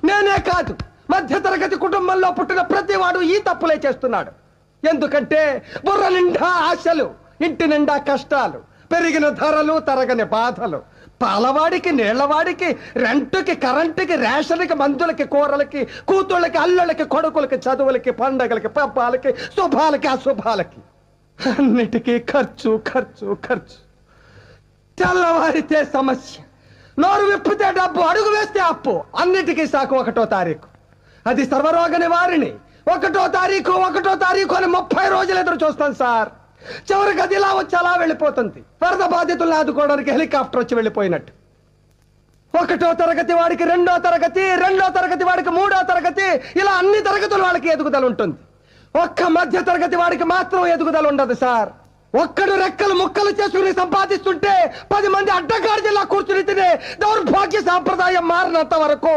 నేనే కాదు, మధ్యతరగతి కుటుంబంలో పుట్టిన ప్రతివాడు ఈ తప్పులే చేస్తున్నాడు. ఎందుకంటే బుర్ర నిండా ఆశలు, ఇంటి నిండా కష్టాలు, పెరిగిన ధరలు, తరగని బాధలు. పాలవాడికి, నీళ్లవాడికి, రెంటుకి, కరెంటుకి, రేషన్కి, మందులకి, కూరలకి, కూతుళ్ళకి, అల్లుళ్ళకి, కొడుకులకి, చదువులకి, పండగలకి, పబ్బాలకి, శుభాలకి, అశుభాలకి, అన్నిటికీ ఖర్చు ఖర్చు ఖర్చు. తెల్లవారితే సమస్య, నోరు విప్పితే డబ్బు, అడుగు వేస్తే అప్పు. అన్నిటికీ సాకు 1వ తారీఖు. అది సర్వరోగ నివారిణి. 1వ తారీఖు అని 30 రోజులు ఎదురు చూస్తాను సార్. చివరికి అది ఇలా వచ్చి అలా వెళ్ళిపోతుంది. వరద బాధితులను ఆదుకోవడానికి హెలికాప్టర్ వచ్చి వెళ్ళిపోయినట్టు. 1వ తరగతి వాడికి 2వ తరగతి, 2వ తరగతి వాడికి 3వ తరగతి, ఇలా అన్ని తరగతుల వాళ్ళకి ఎదుగుదల ఉంటుంది. ఒక్క మధ్య తరగతి వాడికి మాత్రం ఎదుగుదల ఉండదు సార్. ఒక్కడు రెక్కలు ముక్కలు చేసుకుని సంపాదిస్తుంటే 10 మంది అడ్డగాడిలా కూర్చుని తినే దౌర్భాగ్య సాంప్రదాయం మారినంత వరకు